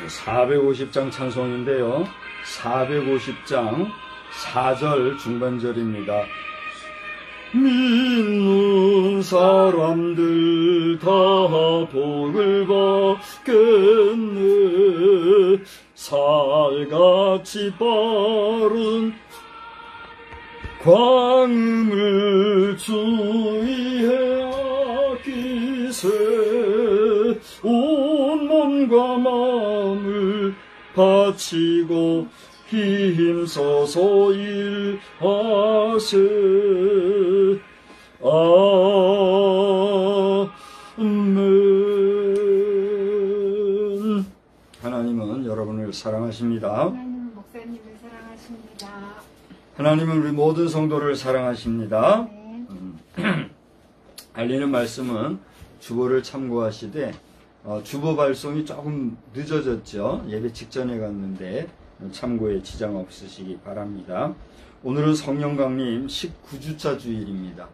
450장 찬송인데요. 450장 4절 중반절입니다. 믿는 사람들 다 복을 받겠네. 살같이 빠른 광음을 주의해야 기세. 온 몸과 마음을 바치고 힘써서 일하세. 아멘. 하나님은 여러분을 사랑하십니다. 하나님은 목사님을 사랑하십니다. 하나님은 우리 모든 성도를 사랑하십니다. 네. 알리는 말씀은 주보를 참고하시되 주보 발송이 조금 늦어졌죠. 예배 직전에 갔는데 참고에 지장 없으시기 바랍니다. 오늘은 성령 강림 19주차 주일입니다.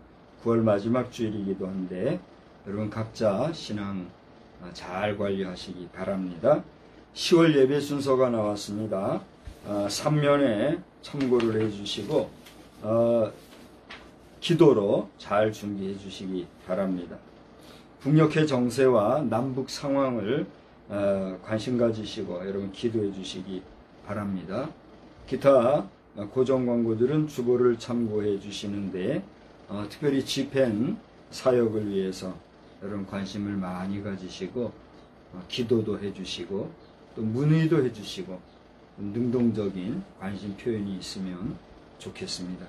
9월 마지막 주일이기도 한데 여러분 각자 신앙 잘 관리하시기 바랍니다. 10월 예배 순서가 나왔습니다. 3면에 참고를 해주시고 기도로 잘 준비해 주시기 바랍니다. 북녘의 정세와 남북 상황을 관심 가지시고 여러분 기도해 주시기 바랍니다. 기타 고정 광고들은 주보를 참고해 주시는데 특별히 집행 사역을 위해서 여러분 관심을 많이 가지시고 기도도 해 주시고 또 문의도 해 주시고 능동적인 관심 표현이 있으면 좋겠습니다.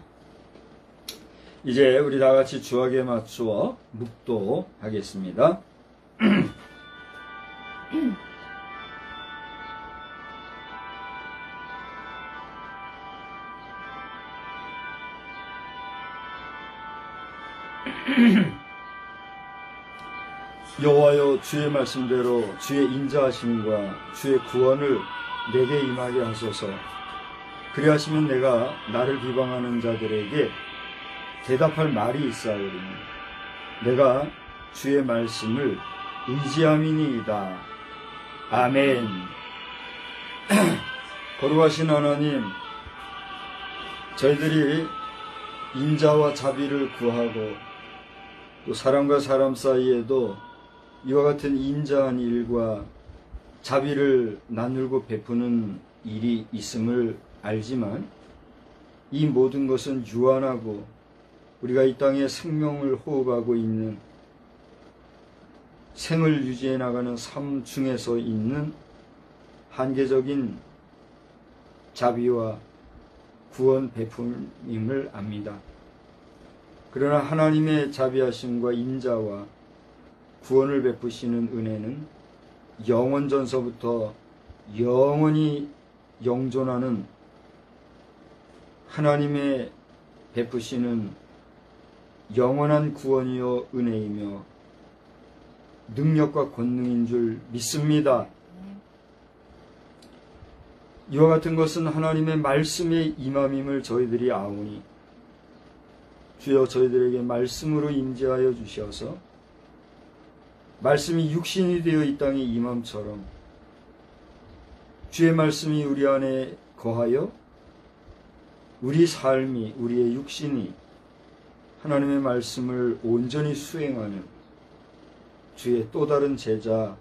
이제 우리 다 같이 주악에 맞추어 묵도하겠습니다. 여호와여, 주의 말씀대로 주의 인자하심과 주의 구원을 내게 임하게 하소서. 그리하시면 내가 나를 비방하는 자들에게 대답할 말이 있사오리니 내가 주의 말씀을 의지함이니이다. 아멘. 거룩하신 하나님, 저희들이 인자와 자비를 구하고 또 사람과 사람 사이에도 이와 같은 인자한 일과 자비를 나누고 베푸는 일이 있음을 알지만 이 모든 것은 유한하고 우리가 이 땅에 생명을 호흡하고 있는 생을 유지해 나가는 삶 중에서 있는 한계적인 자비와 구원 베품임을 압니다. 그러나 하나님의 자비하심과 인자와 구원을 베푸시는 은혜는 영원 전서부터 영원히 영존하는 하나님의 베푸시는 영원한 구원이요 은혜이며 능력과 권능인 줄 믿습니다. 이와 같은 것은 하나님의 말씀의 임함임을 저희들이 아오니 주여 저희들에게 말씀으로 임재하여 주셔서 말씀이 육신이 되어 이 땅에 임함처럼 주의 말씀이 우리 안에 거하여 우리 삶이, 우리의 육신이 하나님의 말씀을 온전히 수행하는 주의 또 다른 제자,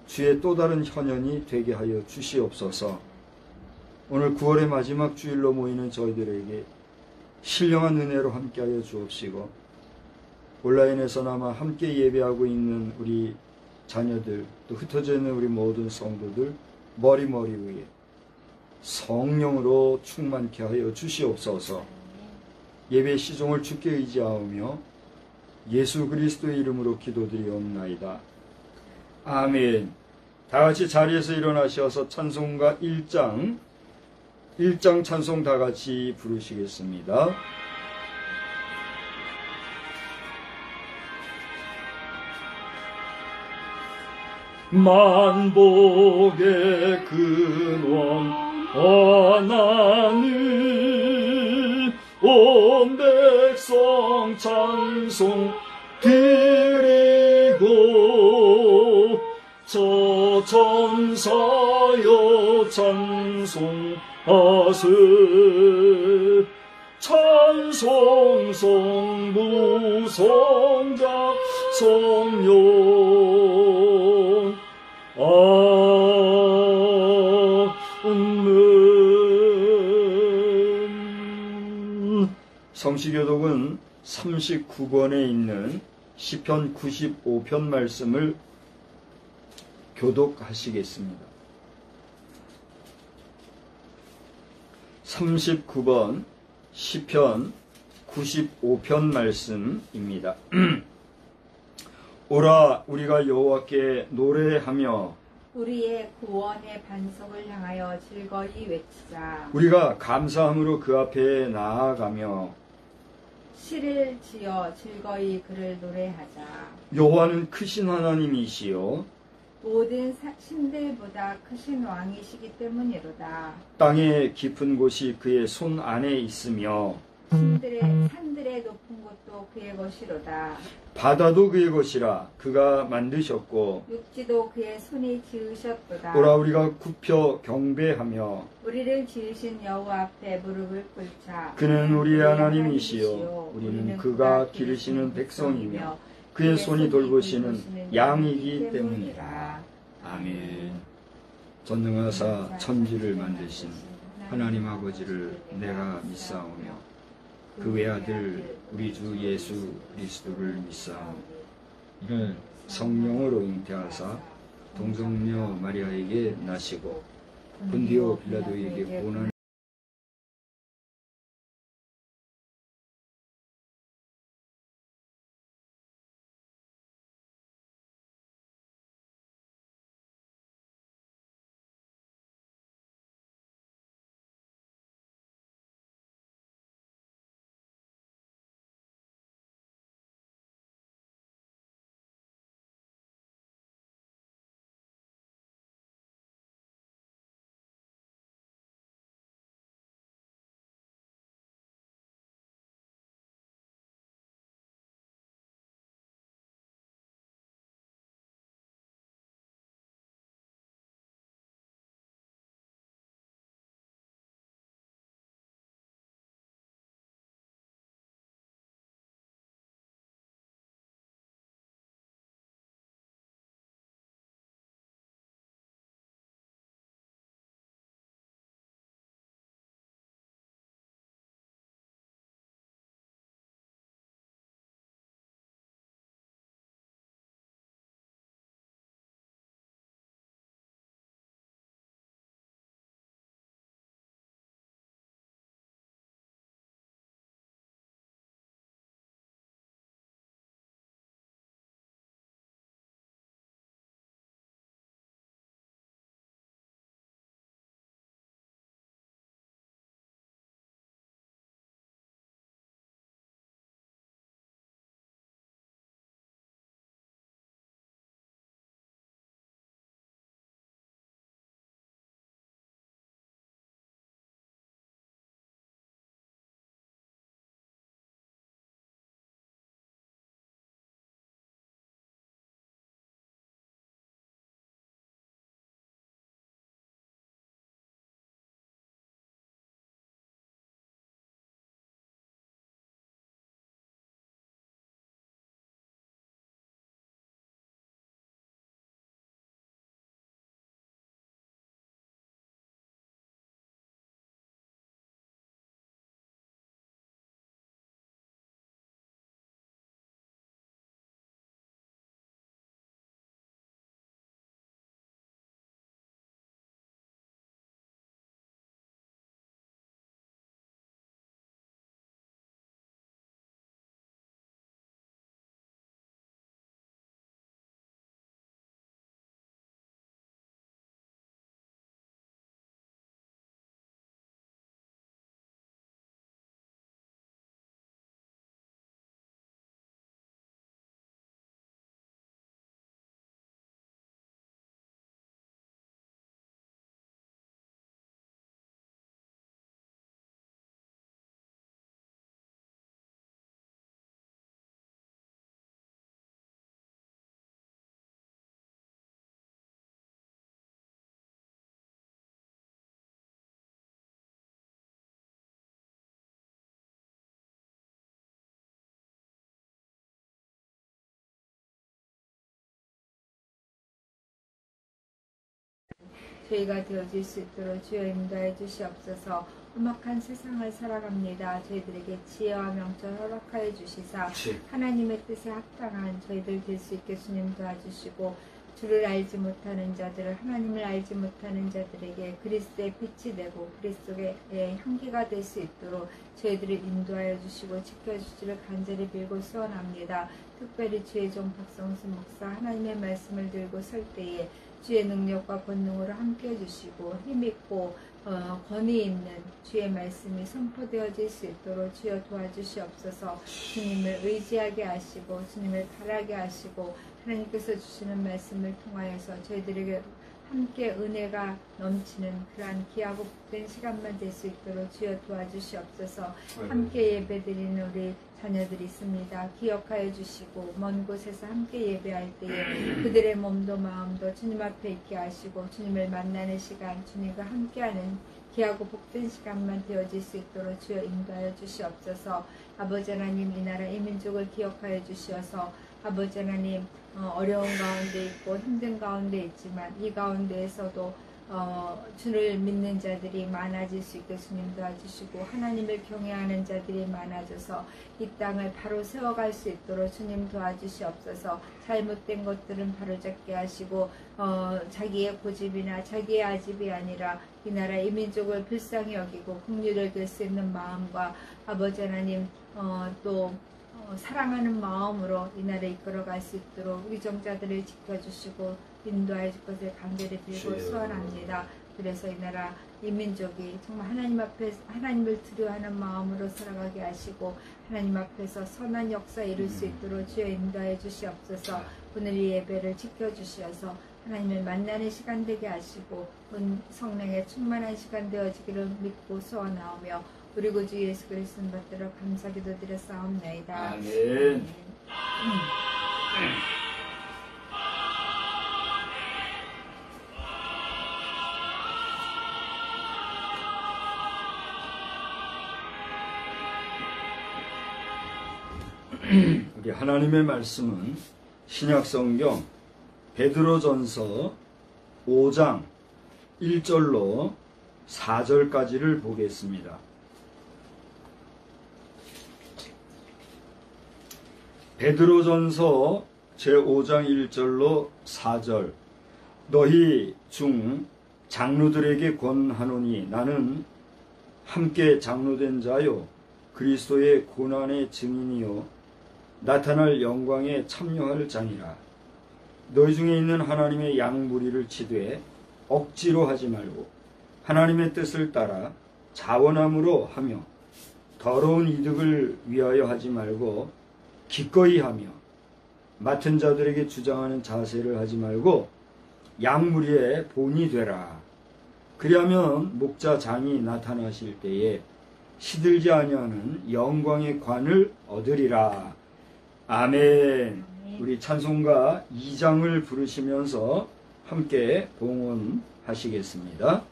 주의 또 다른 현현이 되게 하여 주시옵소서. 오늘 9월의 마지막 주일로 모이는 저희들에게 신령한 은혜로 함께하여 주옵시고 온라인에서나마 함께 예배하고 있는 우리 자녀들, 또 흩어져 있는 우리 모든 성도들 머리 위에 성령으로 충만케 하여 주시옵소서. 예배 시종을 주께 의지하오며 예수 그리스도의 이름으로 기도드리옵나이다. 아멘. 다같이 자리에서 일어나셔서 찬송가 1장 찬송 다같이 부르시겠습니다. 만복의 근원 하나님 온 백성 찬송 드리고 저 천사여 찬송하세 찬송 성부 성자 성령 아멘. 성시교독은 39권에 있는 시편 95편 말씀을 교독하시겠습니다. 39번 시편 95편 말씀입니다. 오라 우리가 여호와께 노래하며 우리의 구원의 반석을 향하여 즐거이 외치자. 우리가 감사함으로 그 앞에 나아가며 시를 지어 즐거이 그를 노래하자. 여호와는 크신 하나님이시요 모든 신들보다 크신 왕이시기 때문이로다. 땅의 깊은 곳이 그의 손 안에 있으며 산들의 높은 곳도 그의 것이로다. 바다도 그의 것이라 그가 만드셨고 육지도 그의 손이 지으셨도다. 오라 우리가 굽혀 경배하며 우리를 지으신 여호와 앞에 무릎을 꿇자. 그는 우리의 하나님이시요 우리는 그가 기르시는 백성이며 그의 손이 돌보시는 양이기 때문이라. 아멘. 전능하사 천지를 만드신 하나님 아버지를 내가 믿사오며 그 외아들 우리 주 예수 그리스도를 믿사오며 이를 성령으로 잉태하사 동성녀 마리아에게 나시고 본디오 빌라도에게 고난 저희가 되어질 수 있도록 주여 인도해 주시옵소서. 험악한 세상을 살아갑니다. 저희들에게 지혜와 명철 허락하여 주시사 그치. 하나님의 뜻에 합당한 저희들 될 수 있게 주님 도와주시고, 주를 알지 못하는 자들을, 하나님을 알지 못하는 자들에게 그리스도의 빛이 되고 그리스도의 향기가 될 수 있도록 저희들을 인도하여 주시고 지켜주시기를 간절히 빌고 소원합니다. 특별히 주의 종 박성수 목사 하나님의 말씀을 들고 설 때에 주의 능력과 권능으로 함께해 주시고 힘있고 권위 있는 주의 말씀이 선포되어질 수 있도록 주여 도와주시옵소서. 주님을 의지하게 하시고 주님을 바라게 하시고 하나님께서 주시는 말씀을 통하여서 저희들에게 함께 은혜가 넘치는 그러한 귀하고 복된 시간만 될 수 있도록 주여 도와주시옵소서. 함께 예배드리는 우리 자녀들이 있습니다. 기억하여 주시고 먼 곳에서 함께 예배할 때에 그들의 몸도 마음도 주님 앞에 있게 하시고 주님을 만나는 시간, 주님과 함께하는 귀하고 복된 시간만 되어질 수 있도록 주여 인도하여 주시옵소서. 아버지 하나님, 이 나라 이 민족을 기억하여 주시어서 아버지 하나님, 어려운 가운데 있고 힘든 가운데 있지만 이 가운데에서도 주를 믿는 자들이 많아질 수 있게 주님 도와주시고 하나님을 경외하는 자들이 많아져서 이 땅을 바로 세워갈 수 있도록 주님 도와주시옵소서. 잘못된 것들은 바로잡게 하시고 자기의 고집이나 자기의 아집이 아니라 이 나라 이 민족을 불쌍히 여기고 긍휼을 될 수 있는 마음과 아버지 하나님 또 사랑하는 마음으로 이 나라를 이끌어갈 수 있도록 위정자들을 지켜주시고 인도해 줄 것을 간절히 빌고 소원합니다. 그래서 이 나라 이 민족이 정말 하나님 앞에 하나님을 두려워하는 마음으로 살아가게 하시고 하나님 앞에서 선한 역사 이룰 수 있도록 주여 인도해 주시옵소서. 오늘 이 예배를 지켜주시어서 하나님을 만나는 시간 되게 하시고 성령의 충만한 시간 되어지기를 믿고 소원하오며 우리 구주 예수 그리스도를 받들어 감사 기도드려 싸움나이다. 아멘. 우리 하나님의 말씀은 신약성경 베드로전서 5장 1절로 4절까지를 보겠습니다. 베드로전서 제5장 1절로 4절. 너희 중 장로들에게 권하노니 나는 함께 장로된 자요 그리스도의 고난의 증인이요 나타날 영광에 참여할 자니라. 너희 중에 있는 하나님의 양무리를 치되 억지로 하지 말고 하나님의 뜻을 따라 자원함으로 하며 더러운 이득을 위하여 하지 말고 기꺼이 하며 맡은 자들에게 주장하는 자세를 하지 말고 양무리의 본이 되라. 그리하면 목자장이 나타나실 때에 시들지 아니하는 영광의 관을 얻으리라. 아멘. 우리 찬송가 2장을 부르시면서 함께 봉헌하시겠습니다.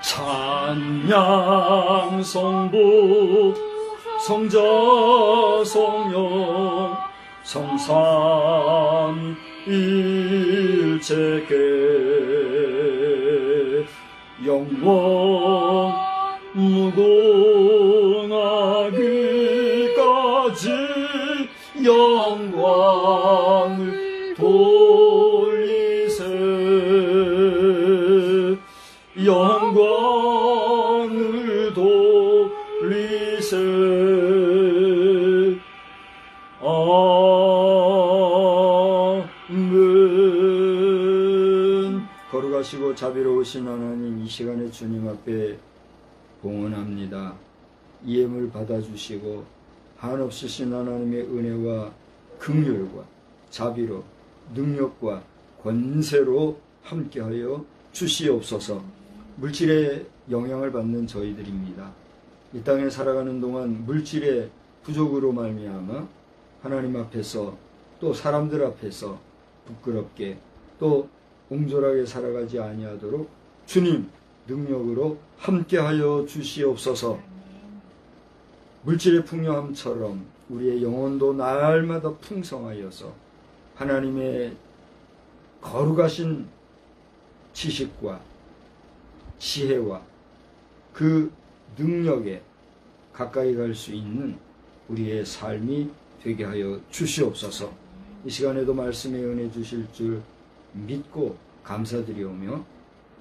찬양 성부 성자 성령 성삼 일체께 영원 무궁하기까지 영광을 돌리세 영광을 돌리세 아멘. 거룩하시고 자비로우신 하나님, 이 시간에 주님 앞에 봉헌합니다. 이 예물 받아주시고 한없으신 하나님의 은혜와 긍휼과 자비로 능력과 권세로 함께하여 주시옵소서. 물질의 영향을 받는 저희들입니다. 이 땅에 살아가는 동안 물질의 부족으로 말미암아 하나님 앞에서 또 사람들 앞에서 부끄럽게 또 옹졸하게 살아가지 아니하도록 주님 능력으로 함께하여 주시옵소서. 물질의 풍요함처럼 우리의 영혼도 날마다 풍성하여서 하나님의 거룩하신 지식과 지혜와 그 능력에 가까이 갈 수 있는 우리의 삶이 되게 하여 주시옵소서. 이 시간에도 말씀의 은혜 주실 줄 믿고 감사드리오며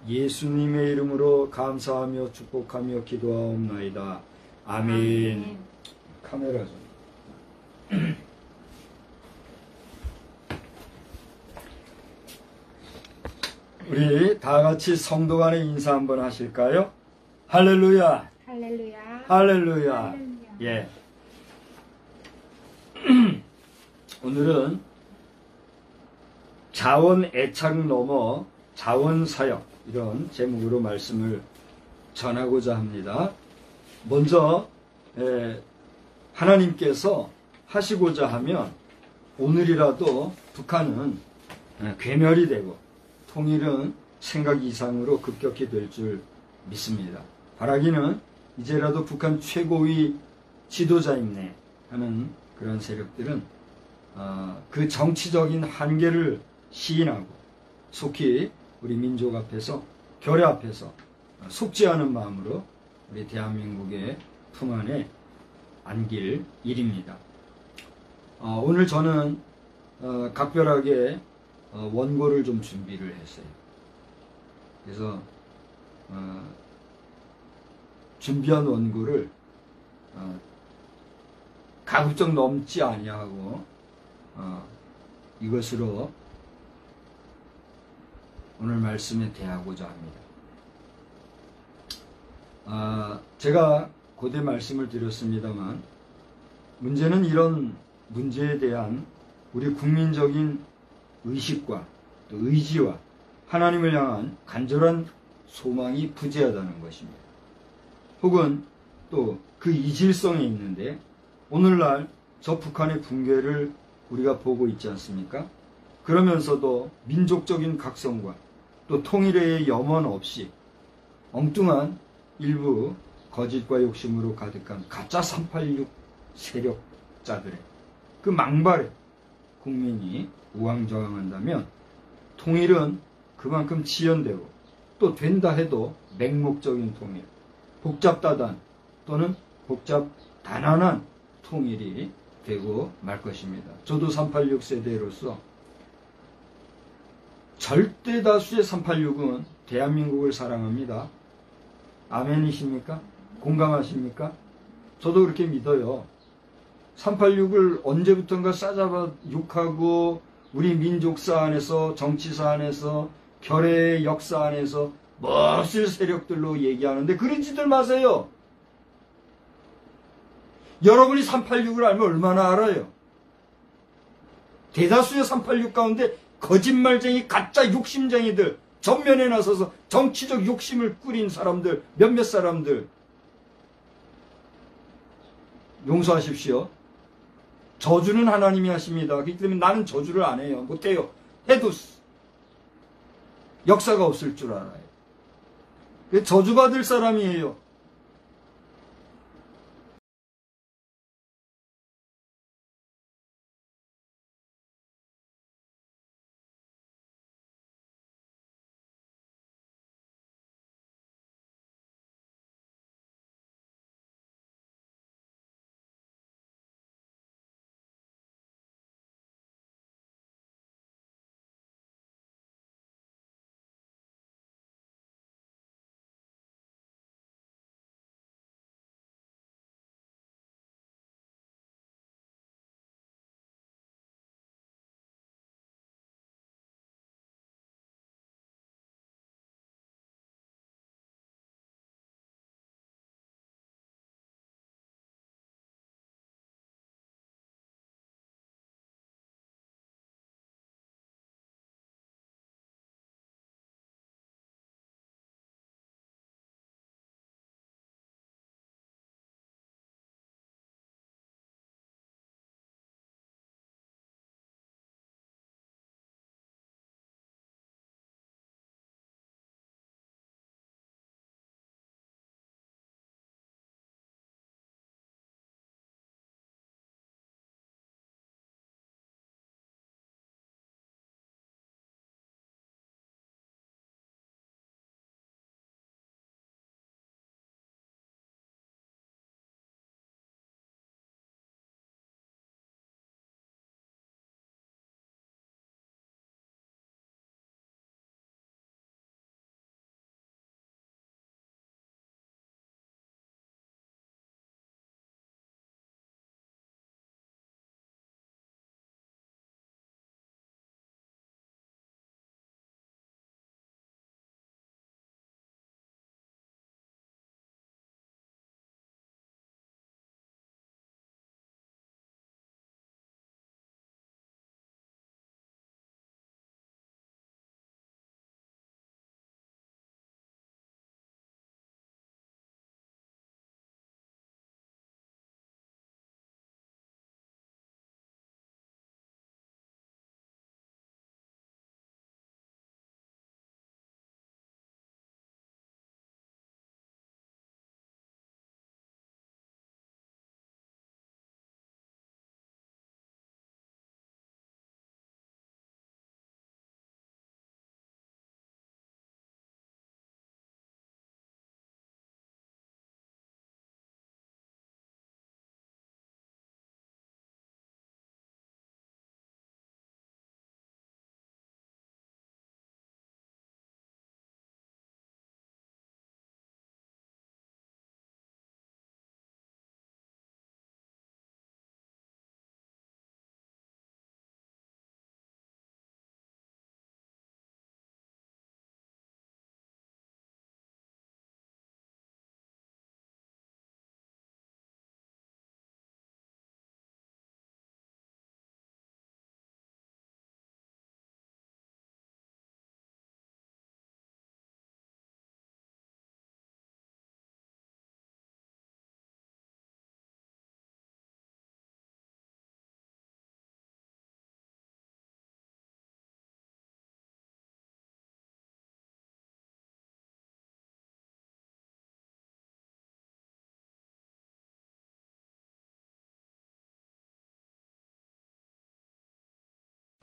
예수님의 이름으로 감사하며 축복하며 기도하옵나이다. 아멘. 카메라 좀. 우리 다 같이 성도 간의 인사 한번 하실까요? 할렐루야. 할렐루야. 할렐루야. 할렐루야. 예. 오늘은 자원 애착 넘어 자원 사역, 이런 제목으로 말씀을 전하고자 합니다. 먼저 하나님께서 하시고자 하면 오늘이라도 북한은 괴멸이 되고 통일은 생각 이상으로 급격히 될 줄 믿습니다. 바라기는 이제라도 북한 최고위 지도자임네 하는 그런 세력들은 그 정치적인 한계를 시인하고 속히 우리 민족 앞에서, 결의 앞에서 속지 않은 마음으로 우리 대한민국의 품 안에 안길 일입니다. 오늘 저는 각별하게 원고를 좀 준비를 했어요. 그래서 준비한 원고를 가급적 넘지 아니하고 이것으로 오늘 말씀에 대하고자 합니다. 제가 고대 말씀을 드렸습니다만 문제는 이런 문제에 대한 우리 국민적인 의식과 또 의지와 하나님을 향한 간절한 소망이 부재하다는 것입니다. 혹은 또 그 이질성에 있는데 오늘날 저 북한의 붕괴를 우리가 보고 있지 않습니까? 그러면서도 민족적인 각성과 또 통일의 염원 없이 엉뚱한 일부 거짓과 욕심으로 가득한 가짜 386 세력자들의 그 망발에 국민이 우왕좌왕한다면 통일은 그만큼 지연되고 또 된다 해도 맹목적인 통일, 복잡다단 또는 복잡다난한 통일이 되고 말 것입니다. 저도 386 세대로서 절대 다수의 386은 대한민국을 사랑합니다. 아멘이십니까? 공감하십니까? 저도 그렇게 믿어요. 386을 언제부턴가 싸잡아 욕하고 우리 민족사 안에서, 정치사 안에서, 결의 역사 안에서 몹쓸 세력들로 얘기하는데 그러지들 마세요. 여러분이 386을 알면 얼마나 알아요? 대다수의 386 가운데 거짓말쟁이, 가짜 욕심쟁이들, 전면에 나서서 정치적 욕심을 꾸린 사람들, 몇몇 사람들 용서하십시오. 저주는 하나님이 하십니다. 그렇기 때문에 나는 저주를 안 해요. 못해요. 해도 역사가 없을 줄 알아요. 저주받을 사람이에요.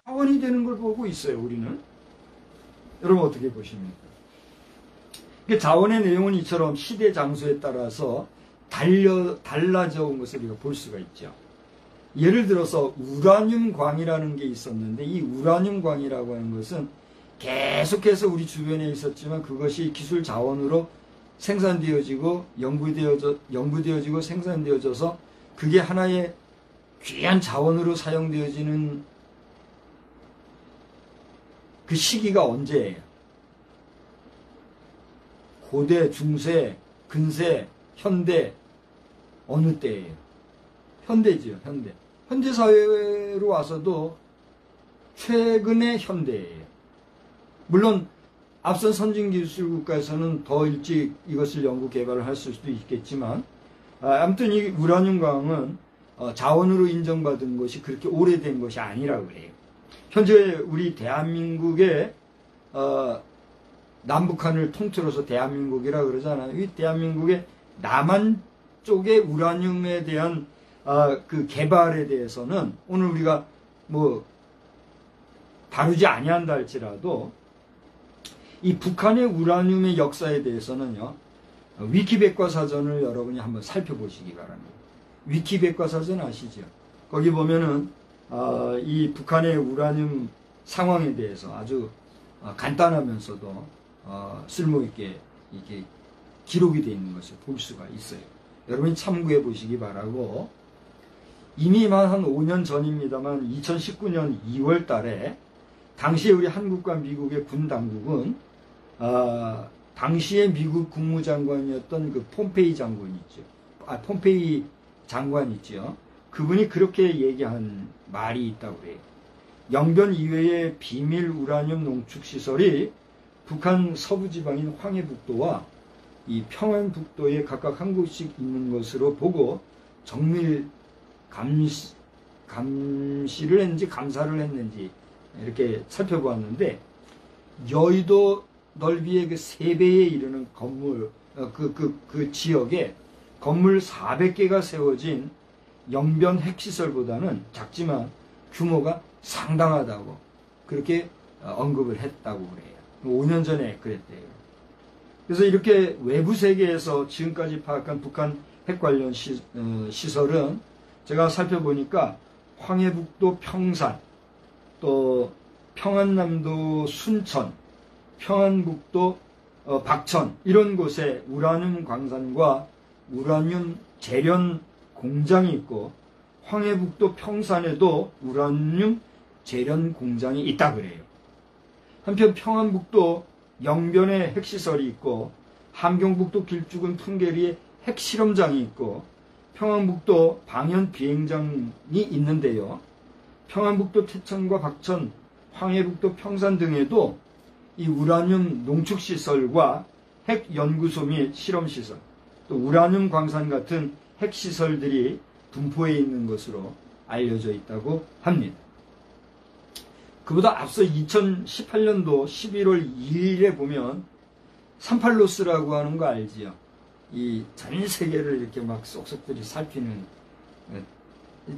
자원이 되는 걸 보고 있어요, 우리는. 여러분 어떻게 보십니까? 자원의 내용은 이처럼 시대 장소에 따라서 달라져 온 것을 우리가 볼 수가 있죠. 예를 들어서 우라늄 광이라는 게 있었는데, 이 우라늄 광이라고 하는 것은 계속해서 우리 주변에 있었지만 그것이 기술 자원으로 생산되어지고 연구되어지고 생산되어져서 그게 하나의 귀한 자원으로 사용되어지는 그 시기가 언제예요? 고대, 중세, 근세, 현대, 어느 때예요? 현대지요, 현대. 현대 사회로 와서도 최근의 현대예요. 물론 앞선 선진기술 국가에서는 더 일찍 이것을 연구 개발을 할 수도 있겠지만, 아무튼 이 우라늄 광은 자원으로 인정받은 것이 그렇게 오래된 것이 아니라고 그래요. 현재 우리 대한민국의 남북한을 통틀어서 대한민국이라 그러잖아요. 이 대한민국의 남한 쪽의 우라늄에 대한 그 개발에 대해서는 오늘 우리가 뭐 다루지 아니한다 할지라도 이 북한의 우라늄의 역사에 대해서는요, 위키백과사전을 여러분이 한번 살펴보시기 바랍니다. 위키백과사전 아시죠? 거기 보면은 이 북한의 우라늄 상황에 대해서 아주 간단하면서도 쓸모있게 이게 기록이 되어 있는 것을 볼 수가 있어요. 여러분이 참고해 보시기 바라고, 이미 한 5년 전입니다만 2019년 2월 달에 당시에 우리 한국과 미국의 군 당국은 당시에 미국 국무장관이었던 그 폼페이 장관 있죠. 폼페이 장관 있죠. 그분이 그렇게 얘기한 말이 있다고 그래요. 영변 이외의 비밀 우라늄 농축 시설이 북한 서부 지방인 황해북도와 이 평안북도에 각각 한 곳씩 있는 것으로 보고 정밀 감시를 했는지 감사를 했는지 이렇게 살펴보았는데, 여의도 넓이의 그 3배에 이르는 건물, 그 지역에 건물 400개가 세워진 영변 핵시설보다는 작지만 규모가 상당하다고 그렇게 언급을 했다고 그래요. 5년 전에 그랬대요. 그래서 이렇게 외부 세계에서 지금까지 파악한 북한 핵 관련 시설은 제가 살펴보니까 황해북도 평산, 또 평안남도 순천, 평안북도 박천, 이런 곳에 우라늄 광산과 우라늄 재련 공장이 있고, 황해북도 평산에도 우라늄 재련 공장이 있다 그래요. 한편 평안북도 영변에 핵시설이 있고, 함경북도 길쭉은 풍계리에 핵실험장이 있고, 평안북도 방현 비행장이 있는데요. 평안북도 태천과 박천, 황해북도 평산 등에도 이 우라늄 농축시설과 핵연구소 및 실험시설, 또 우라늄 광산 같은 핵시설들이 분포해 있는 것으로 알려져 있다고 합니다. 그보다 앞서 2018년도 11월 2일에 보면 산팔로스라고 하는 거 알지요? 이 전 세계를 이렇게 막 쏙쏙들이 살피는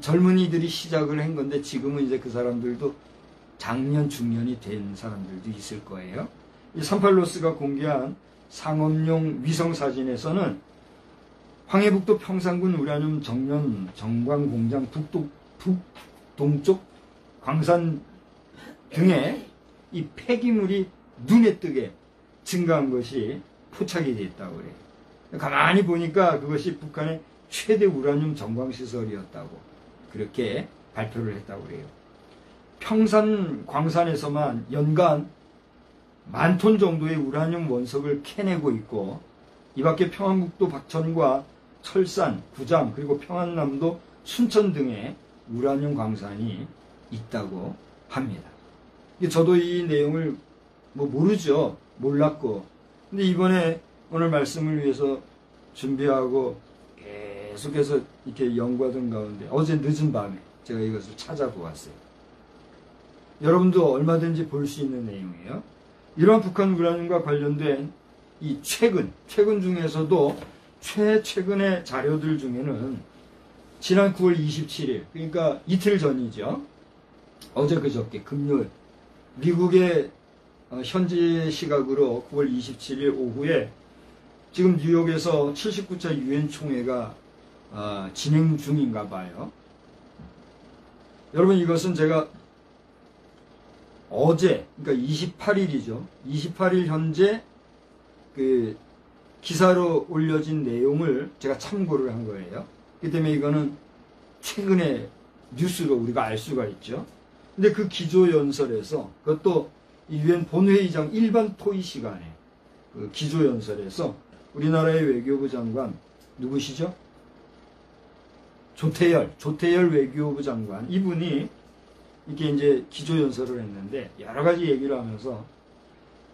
젊은이들이 시작을 한 건데, 지금은 이제 그 사람들도 장년, 중년이 된 사람들도 있을 거예요. 이 산팔로스가 공개한 상업용 위성사진에서는 황해북도 평산군 우라늄 정년 정광공장 북동쪽 광산 등에 이 폐기물이 눈에 뜨게 증가한 것이 포착이 되어 있다고 그래요. 가만히 보니까 그것이 북한의 최대 우라늄 정광시설이었다고 그렇게 발표를 했다고 그래요. 평산 광산에서만 연간 10,000톤 정도의 우라늄 원석을 캐내고 있고, 이 밖에 평안북도 박천과 철산, 구장, 그리고 평안남도 순천 등에 우라늄 광산이 있다고 합니다. 저도 이 내용을 모르죠. 몰랐고. 근데 이번에 오늘 말씀을 위해서 준비하고 계속해서 이렇게 연구하던 가운데 어제 늦은 밤에 제가 이것을 찾아보았어요. 여러분도 얼마든지 볼 수 있는 내용이에요. 이러한 북한 우라늄과 관련된 이 최근 중에서도 최근의 자료들 중에는 지난 9월 27일, 그러니까 이틀 전이죠. 어제 그저께 금요일 미국의 현지 시각으로 9월 27일 오후에 지금 뉴욕에서 79차 유엔 총회가 진행 중인가 봐요. 여러분, 이것은 제가 어제, 그러니까 28일이죠. 28일 현재 그 기사로 올려진 내용을 제가 참고를 한 거예요. 그렇기 때문에 이거는 최근에 뉴스로 우리가 알 수가 있죠. 근데 그 기조연설에서, 그것도 유엔 본회의장 일반 토의 시간에 그 기조연설에서 우리나라의 외교부 장관 누구시죠? 조태열 외교부 장관, 이분이 이게 이제 기조연설을 했는데 여러 가지 얘기를 하면서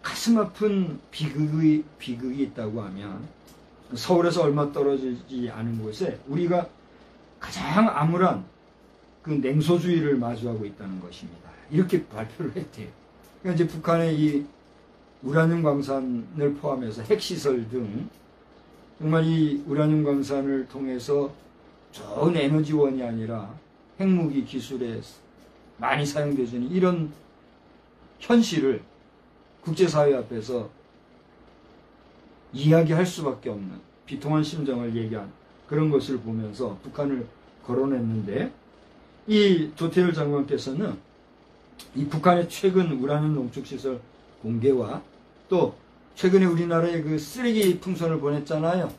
가슴 아픈 비극이 있다고 하면 서울에서 얼마 떨어지지 않은 곳에 우리가 가장 암울한 그 냉소주의를 마주하고 있다는 것입니다. 이렇게 발표를 했대요. 그러니까 이제 북한의 이 우라늄 광산을 포함해서 핵시설 등 정말 이 우라늄 광산을 통해서 좋은 에너지원이 아니라 핵무기 기술에 많이 사용되는 이런 현실을 국제사회 앞에서 이야기할 수밖에 없는 비통한 심정을 얘기한 그런 것을 보면서 북한을 거론했는데, 이 조태열 장관께서는 이 북한의 최근 우라늄 농축시설 공개와 또 최근에 우리나라에 그 쓰레기 풍선을 보냈잖아요.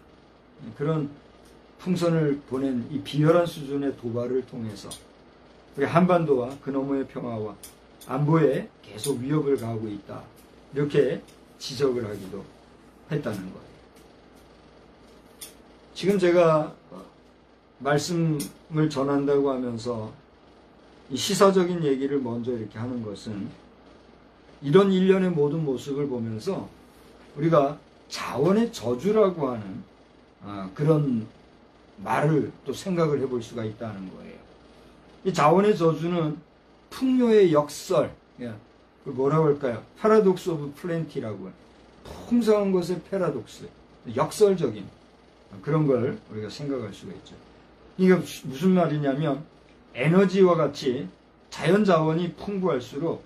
그런 풍선을 보낸 이 비열한 수준의 도발을 통해서 우리 한반도와 그 너머의 평화와 안보에 계속 위협을 가하고 있다, 이렇게 지적을 하기도 했다는 거예요. 지금 제가 말씀을 전한다고 하면서 이 시사적인 얘기를 먼저 이렇게 하는 것은 이런 일련의 모든 모습을 보면서 우리가 자원의 저주라고 하는 그런 말을 또 생각을 해볼 수가 있다는 거예요. 이 자원의 저주는 풍요의 역설, 뭐라고 할까요? 파라독스 오브 플랜티라고 해요. 풍성한 것의 패러독스, 역설적인 그런 걸 우리가 생각할 수가 있죠. 이게 무슨 말이냐면 에너지와 같이 자연 자원이 풍부할수록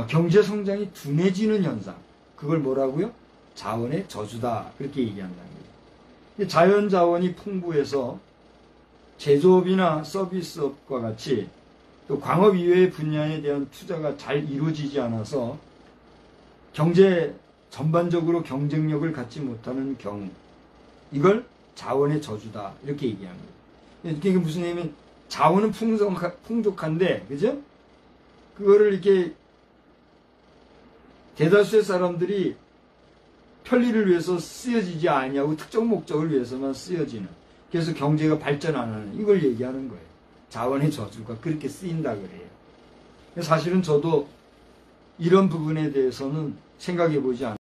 경제 성장이 둔해지는 현상, 그걸 뭐라고요? 자원의 저주다, 그렇게 얘기한다는 거예요. 자연 자원이 풍부해서 제조업이나 서비스업과 같이 또 광업 이외의 분야에 대한 투자가 잘 이루어지지 않아서 경제 전반적으로 경쟁력을 갖지 못하는 경우, 이걸 자원의 저주다, 이렇게 얘기하는 거예요. 이게 무슨 얘기냐면 자원은 풍족한데, 그죠? 그거를 이렇게 대다수의 사람들이 편리를 위해서 쓰여지지 아니하고 특정 목적을 위해서만 쓰여지는, 그래서 경제가 발전 안 하는, 이걸 얘기하는 거예요. 자원의 저주가 그렇게 쓰인다 그래요. 사실은 저도 이런 부분에 대해서는 생각해 보지 않았어요.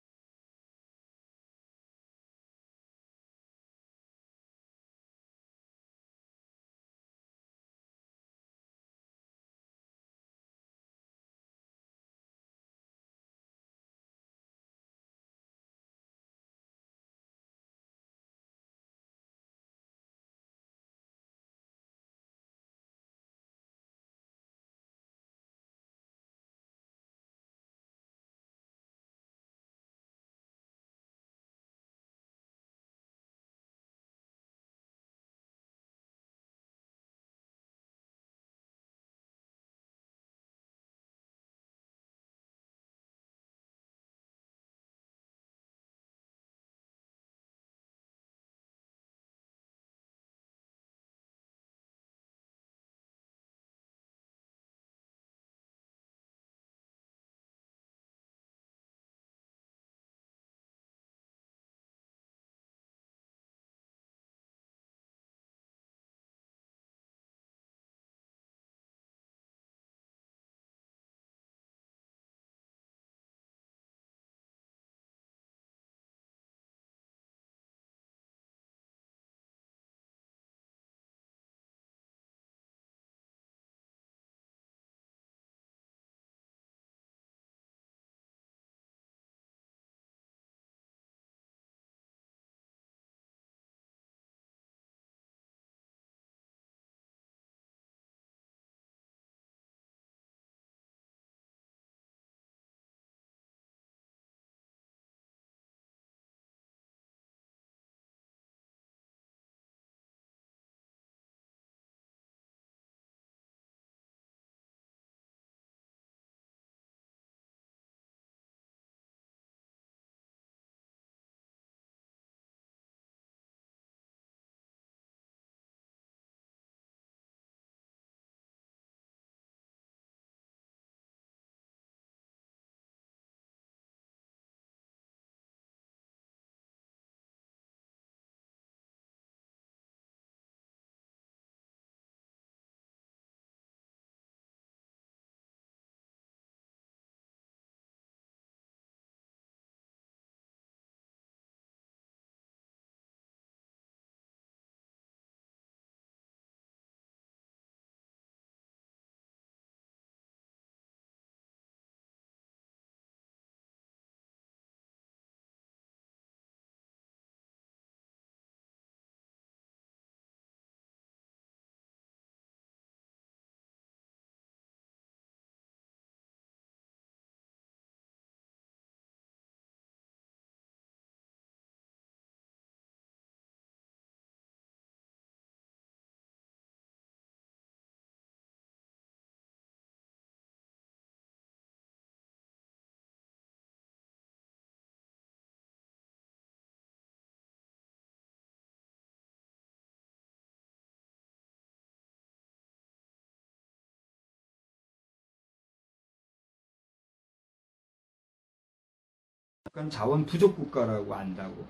약간 자원 부족 국가라고 안다고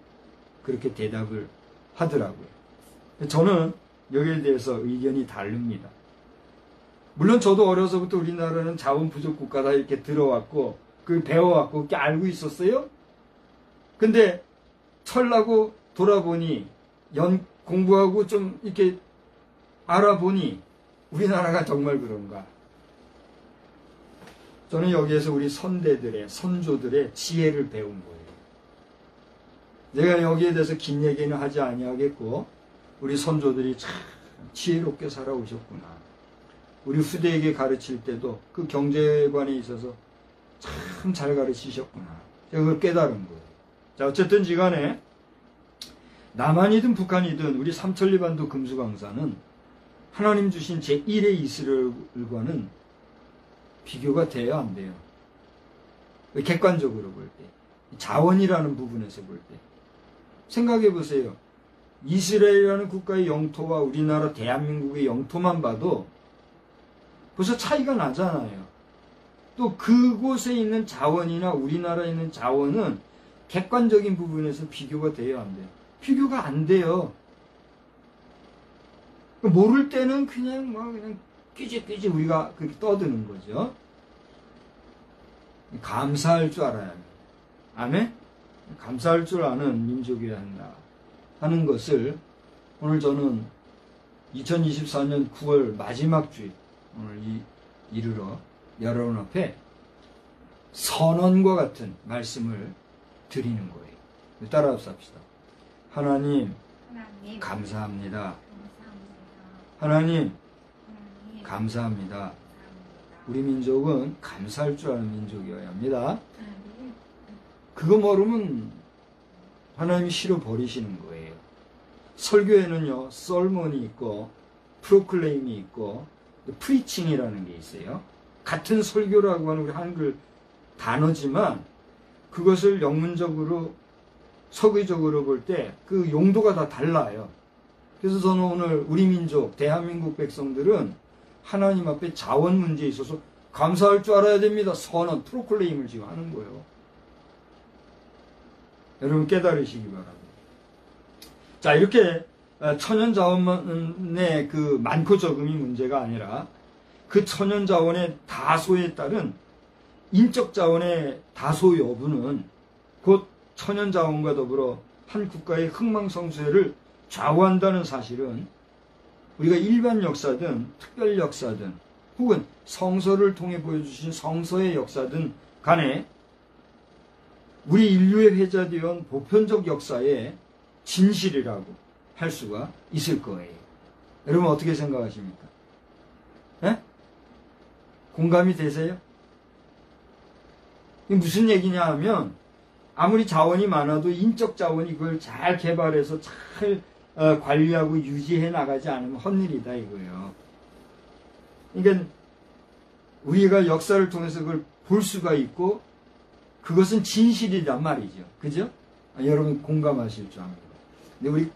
그렇게 대답을 하더라고요. 저는 여기에 대해서 의견이 다릅니다. 물론 저도 어려서부터 우리나라는 자원 부족 국가다 이렇게 들어왔고 그 배워왔고 그렇게 알고 있었어요. 근데 철나고 돌아보니 공부하고 좀 이렇게 알아보니 우리나라가 정말 그런가. 저는 여기에서 우리 선대들의 선조들의 지혜를 배운 거예요. 내가 여기에 대해서 긴 얘기는 하지 아니하겠고 우리 선조들이 참 지혜롭게 살아오셨구나. 우리 후대에게 가르칠 때도 그 경제관에 있어서 참 잘 가르치셨구나. 제가 그걸 깨달은 거예요. 자, 어쨌든 지간에 남한이든 북한이든 우리 삼천리반도 금수강사는 하나님 주신 제1의 이스라엘과는 비교가 돼야 안 돼요. 객관적으로 볼 때. 자원이라는 부분에서 볼 때. 생각해 보세요. 이스라엘이라는 국가의 영토와 우리나라 대한민국의 영토만 봐도 벌써 차이가 나잖아요. 또 그곳에 있는 자원이나 우리나라에 있는 자원은 객관적인 부분에서 비교가 돼야 안 돼요. 비교가 안 돼요. 모를 때는 그냥 끼지끼지 우리가 그렇게 떠드는 거죠. 감사할 줄 알아야 합니다. 아멘? 감사할 줄 아는 민족이어야 한다 하는 것을 오늘 저는 2024년 9월 마지막 주일 오늘 이르러 여러분 앞에 선언과 같은 말씀을 드리는 거예요. 따라합시다. 하나님 감사합니다. 하나님 감사합니다. 우리 민족은 감사할 줄 아는 민족이어야 합니다. 그거 모르면 하나님이 싫어 버리시는 거예요. 설교에는요, 썰몬이 있고 프로클레임이 있고 프리칭이라는 게 있어요. 같은 설교라고 하는 우리 한글 단어지만 그것을 영문적으로 서구적으로 볼 때 그 용도가 다 달라요. 그래서 저는 오늘 우리 민족 대한민국 백성들은 하나님 앞에 자원 문제에 있어서 감사할 줄 알아야 됩니다. 선언 프로클레임을 지금 하는 거예요. 여러분 깨달으시기 바랍니다. 자, 이렇게 천연자원의 그 많고 적음이 문제가 아니라 그 천연자원의 다소에 따른 인적자원의 다소 여부는 곧 천연자원과 더불어 한 국가의 흥망성쇠를 좌우한다는 사실은 우리가 일반 역사든 특별 역사든 혹은 성서를 통해 보여주신 성서의 역사든 간에 우리 인류에 회자되어 온 보편적 역사의 진실이라고 할 수가 있을 거예요. 여러분 어떻게 생각하십니까? 네? 공감이 되세요? 이게 무슨 얘기냐 하면 아무리 자원이 많아도 인적 자원이 그걸 잘 개발해서 잘 관리하고 유지해 나가지 않으면 헛일이다 이거예요. 그러니까 우리가 역사를 통해서 그걸 볼 수가 있고 그것은 진실이란 말이죠. 그죠? 여러분 공감하실 줄 압니다. 근데 우리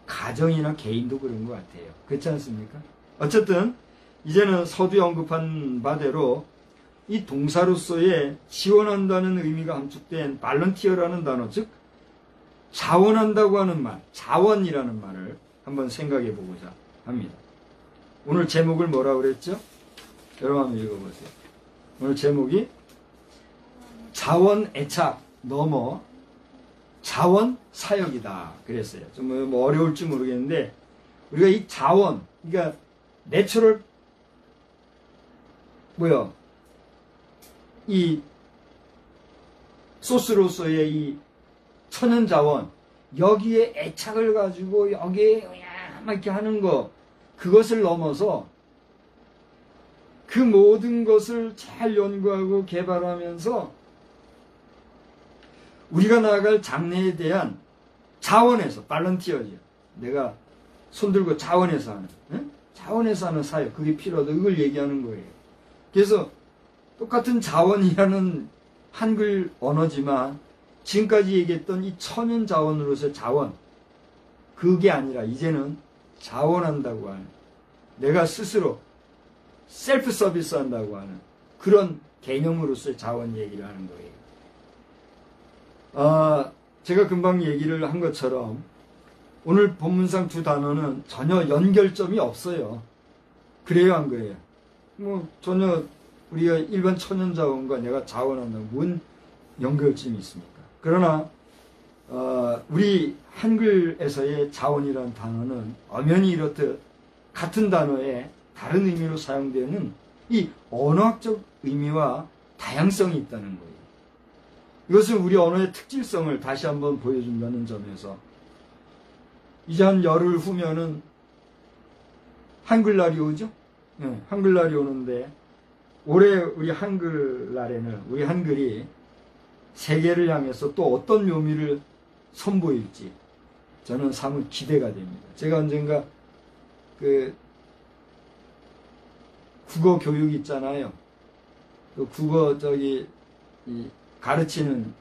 가정이나 개인도 그런 것 같아요. 그렇지 않습니까? 어쨌든 이제는 서두에 언급한 바대로 이 동사로서의 지원한다는 의미가 함축된 발런티어라는 단어, 즉 자원한다고 하는 말, 자원이라는 말을 한번 생각해 보고자 합니다. 오늘 제목을 뭐라고 그랬죠? 여러분 한번 읽어보세요. 오늘 제목이 자원 애착 넘어 자원 사역이다 그랬어요. 좀 뭐 어려울지 모르겠는데 우리가 이 자원, 그러니까 내추럴 이 소스로서의 이 천연자원, 여기에 애착을 가지고 여기에 막 이렇게 하는 거, 그것을 넘어서 그 모든 것을 잘 연구하고 개발하면서 우리가 나아갈 장래에 대한 자원에서, 발런티어죠. 내가 손들고 자원에서 하는, 자원에서 하는 사역, 그게 필요하다. 이걸 얘기하는 거예요. 그래서 똑같은 자원이라는 한글 언어지만 지금까지 얘기했던 이 천연 자원으로서의 자원, 그게 아니라 이제는 자원한다고 하는, 내가 스스로 셀프 서비스 한다고 하는 그런 개념으로서의 자원 얘기를 하는 거예요. 제가 금방 얘기를 한 것처럼 오늘 본문상 두 단어는 전혀 연결점이 없어요. 그래요, 안 그래요? 뭐 전혀 우리가 일반 천연자원과 내가 자원한다고 뭔 연결점이 있습니까? 그러나 우리 한글에서의 자원이라는 단어는 엄연히 이렇듯 같은 단어에 다른 의미로 사용되는 이 언어학적 의미와 다양성이 있다는 거예요. 이것은 우리 언어의 특질성을 다시 한번 보여준다는 점에서 이제 한 열흘 후면은 한글날이 오죠? 네, 한글날이 오는데 올해 우리 한글날에는 우리 한글이 세계를 향해서 또 어떤 묘미를 선보일지 저는 사뭇 기대가 됩니다. 제가 언젠가 그 국어 교육 있잖아요. 그 국어 가르치는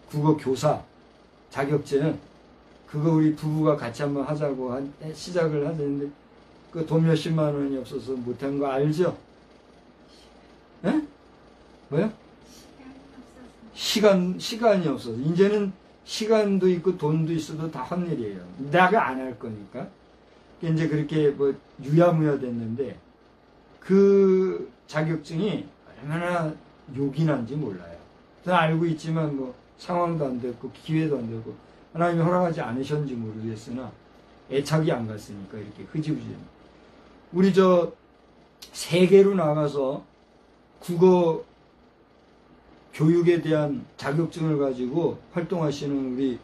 국어 교사 자격증 그거 우리 부부가 같이 한번 하자고 시작을 하자는데 그 돈 몇십만 원이 없어서 못한 거 알죠? 예? 뭐요? 시간이 없어서. 이제는 시간도 있고 돈도 있어도 다 헛일이에요. 내가 안 할 거니까. 이제 그렇게 뭐 유야무야 됐는데 그 자격증이 얼마나 요긴한지 몰라요. 저는 알고 있지만 뭐 상황도 안 됐고 기회도 안 되고 하나님이 허락하지 않으셨는지 모르겠으나 애착이 안 갔으니까 이렇게 흐지부지. 우리 세계로 나가서 국어 교육에 대한 자격증을 가지고 활동하시는 우리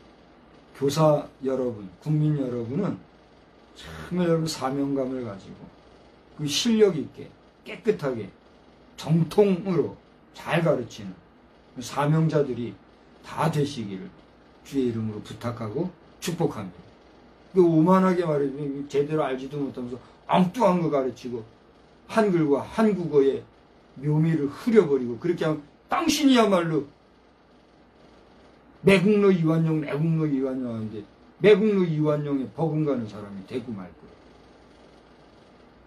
교사 여러분, 국민 여러분은 정말 여러분 사명감을 가지고 그 실력 있게 깨끗하게 정통으로 잘 가르치는 사명자들이 다 되시기를 주의 이름으로 부탁하고 축복합니다. 오만하게 말해주면 제대로 알지도 못하면서 엉뚱한 거 가르치고 한글과 한국어의 묘미를 흐려버리고 그렇게 하면 당신이야말로 매국노 이완용 하는데 매국노 이완용에 버금가는 사람이 되고 말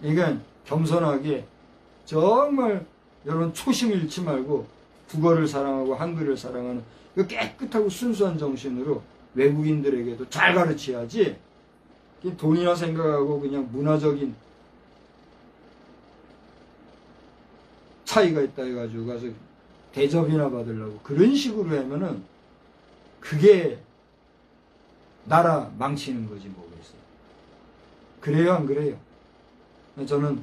거예요. 그러니까 겸손하게 정말 여러분 초심 잃지 말고 국어를 사랑하고 한글을 사랑하는 깨끗하고 순수한 정신으로 외국인들에게도 잘 가르쳐야지 돈이나 생각하고 그냥 문화적인 차이가 있다 해가지고 가서 대접이나 받으려고 그런 식으로 하면은 그게 나라 망치는 거지 뭐겠어요. 그래요 안 그래요? 저는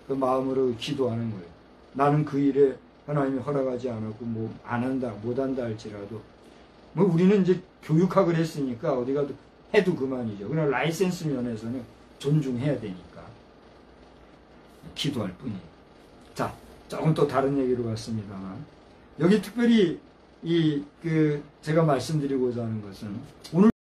그 마음으로 기도하는 거예요. 나는 그 일에 하나님이 허락하지 않았고 뭐 안 한다 못한다 할지라도 뭐 우리는 이제 교육학을 했으니까 어디 가도 해도 그만이죠. 그러나 라이센스 면에서는 존중해야 되니까 기도할 뿐이에요. 자, 조금 또 다른 얘기로 갔습니다만 여기 특별히 제가 말씀드리고자 하는 것은 오늘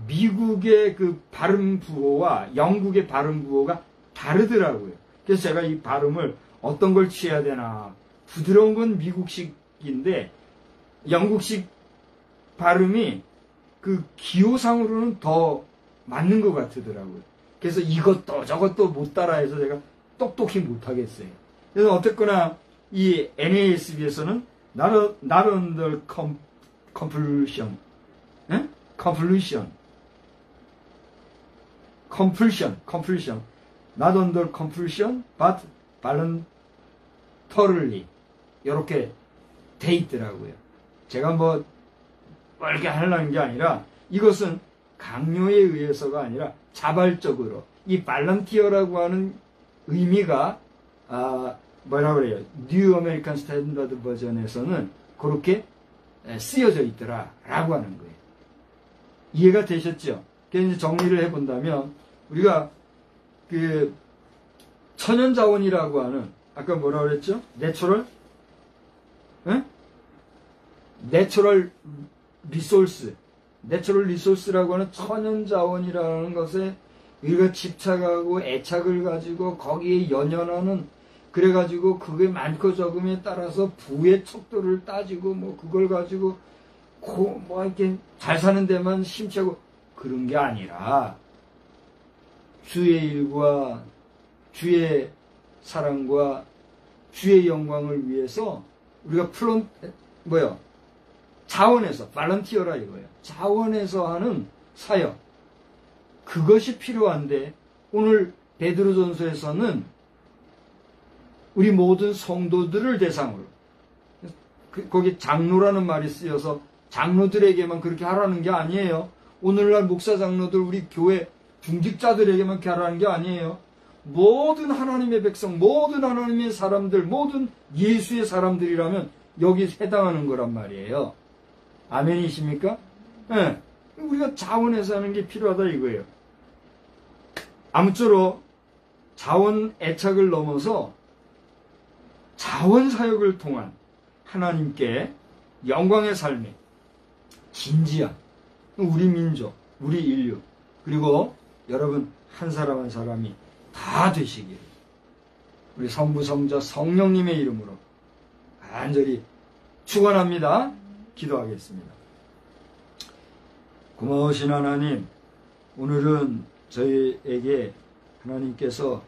미국의 그 발음 부호와 영국의 발음 부호가 다르더라고요. 그래서 제가 이 발음을 어떤 걸 취해야 되나. 부드러운 건 미국식인데 영국식 발음이 그 기호상으로는 더 맞는 것 같더라고요. 그래서 이것도 저것도 못 따라해서 제가 똑똑히 못하겠어요. 그래서 어쨌거나 이 NASB에서는 not under compulsion, compulsion, not under compulsion, but voluntarily 이렇게 돼 있더라고요. 제가 뭐 이렇게 하려는 게 아니라 이것은 강요에 의해서가 아니라 자발적으로 이 발런티어라고 하는 의미가 뭐라 그래요? 뉴 아메리칸 스탠다드 버전에서는 그렇게 쓰여져 있더라라고 하는 거예요. 이해가 되셨죠? 그래서 이제 정리를 해본다면 우리가 그 천연자원이라고 하는 아까 뭐라 그랬죠? 내추럴 리소스라고 하는 천연자원이라는 것에 우리가 집착하고 애착을 가지고 거기에 연연하는 그래가지고 그게 많고 적음에 따라서 부의 척도를 따지고 뭐 그걸 가지고 뭐 이렇게 잘 사는 데만 심취하고 그런 게 아니라 주의 일과 주의 사랑과 주의 영광을 위해서 우리가 자원에서 발런티어라 이거예요. 자원에서 하는 사역 그것이 필요한데 오늘 베드로전서에서는 우리 모든 성도들을 대상으로 거기 장로라는 말이 쓰여서 장로들에게만 그렇게 하라는 게 아니에요. 오늘날 목사 장로들 우리 교회 중직자들에게만 그렇게 하라는 게 아니에요. 모든 하나님의 백성, 모든 하나님의 사람들, 모든 예수의 사람들이라면 여기 해당하는 거란 말이에요. 아멘이십니까? 네. 우리가 자원에서 하는 게 필요하다 이거예요. 아무쪼록 자원 애착을 넘어서 자원 사역을 통한 하나님께 영광의 삶에 진지한 우리 민족, 우리 인류 그리고 여러분 한 사람 한 사람이 다 되시길 우리 성부 성자 성령님의 이름으로 간절히 축원합니다. 기도하겠습니다. 고마우신 하나님, 오늘은 저희에게 하나님께서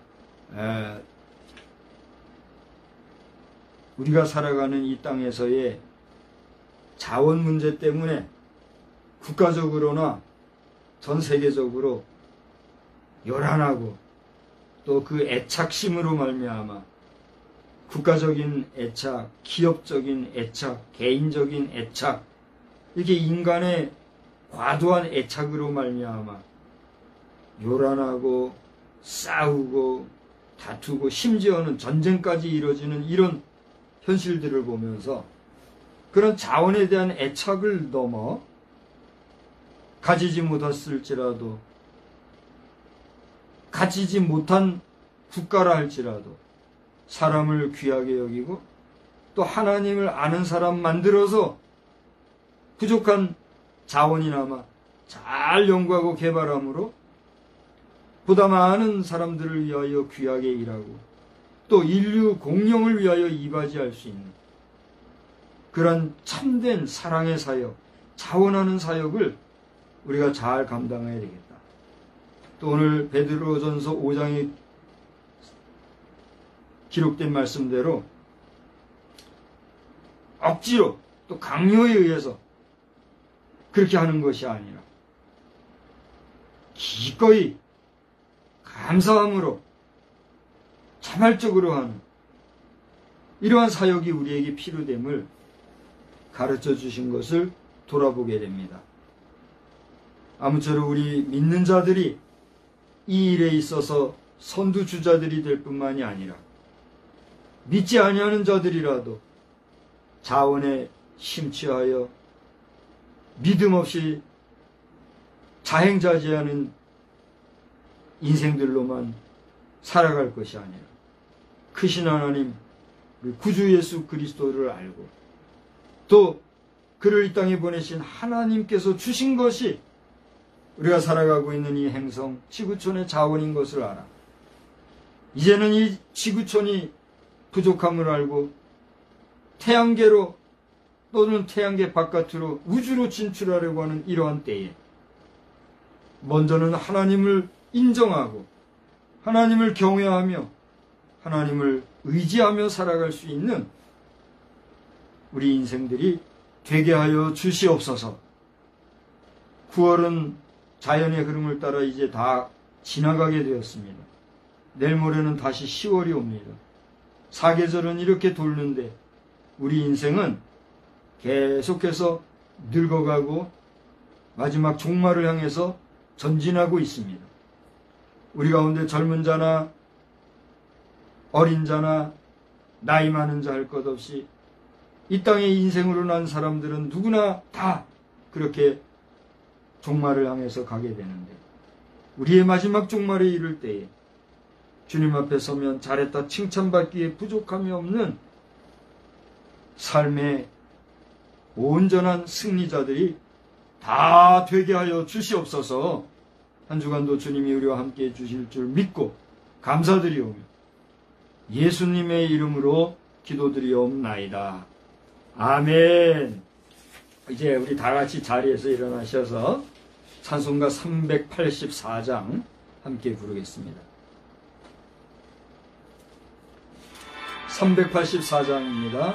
우리가 살아가는 이 땅에서의 자원 문제 때문에 국가적으로나 전 세계적으로 요란하고 또 그 애착심으로 말미암아 국가적인 애착, 기업적인 애착, 개인적인 애착 이렇게 인간의 과도한 애착으로 말미암아 요란하고 싸우고 다투고 심지어는 전쟁까지 이루어지는 이런 현실들을 보면서 그런 자원에 대한 애착을 넘어 가지지 못했을지라도 가지지 못한 국가라 할지라도 사람을 귀하게 여기고 또 하나님을 아는 사람 만들어서 부족한 자원이나마 잘 연구하고 개발함으로 보다 많은 사람들을 위하여 귀하게 일하고 또 인류 공영을 위하여 이바지할 수 있는 그런 참된 사랑의 사역, 자원하는 사역을 우리가 잘 감당해야 되겠다. 또 오늘 베드로전서 5장에 기록된 말씀대로 억지로 또 강요에 의해서 그렇게 하는 것이 아니라 기꺼이 감사함으로 자발적으로 하는 이러한 사역이 우리에게 필요됨을 가르쳐 주신 것을 돌아보게 됩니다. 아무쪼록 우리 믿는 자들이 이 일에 있어서 선두주자들이 될 뿐만이 아니라 믿지 아니하는 자들이라도 자원에 심취하여 믿음 없이 자행자재하는 인생들로만 살아갈 것이 아니라 크신 하나님 우리 구주 예수 그리스도를 알고 또 그를 이 땅에 보내신 하나님께서 주신 것이 우리가 살아가고 있는 이 행성, 지구촌의 자원인 것을 알아. 이제는 이 지구촌이 부족함을 알고 태양계로 또는 태양계 바깥으로 우주로 진출하려고 하는 이러한 때에 먼저는 하나님을 인정하고 하나님을 경외하며 하나님을 의지하며 살아갈 수 있는 우리 인생들이 되게 하여 주시옵소서. 9월은 자연의 흐름을 따라 이제 다 지나가게 되었습니다. 내일 모레는 다시 10월이 옵니다. 사계절은 이렇게 돌는데 우리 인생은 계속해서 늙어가고 마지막 종말을 향해서 전진하고 있습니다. 우리 가운데 젊은 자나 어린 자나 나이 많은 자 할 것 없이 이 땅에 인생으로 난 사람들은 누구나 다 그렇게 종말을 향해서 가게 되는데 우리의 마지막 종말에 이를 때에 주님 앞에 서면 잘했다 칭찬받기에 부족함이 없는 삶의 온전한 승리자들이 다 되게 하여 주시옵소서. 한 주간도 주님이 우리와 함께 해주실 줄 믿고 감사드리오며 예수님의 이름으로 기도드리옵나이다. 아멘. 이제 우리 다 같이 자리에서 일어나셔서 찬송가 384장 함께 부르겠습니다. 384장입니다.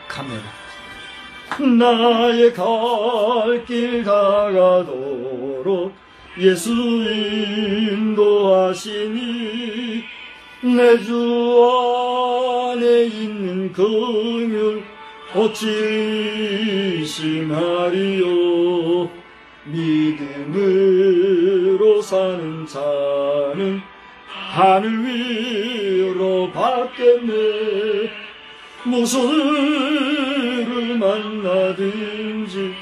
카메라. 나의 갈 길 다가도록 예수 인도하시니 내 주 안에 있는 긍휼 어찌 심하리요. 믿음으로 사는 자는 하늘 위로 받겠네. 무슨 일을 만나든지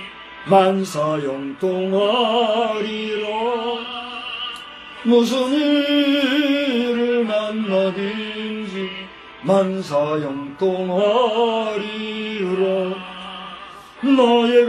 만사형통하리라. 무슨 일을 만나든지 만사형통하리라. 나의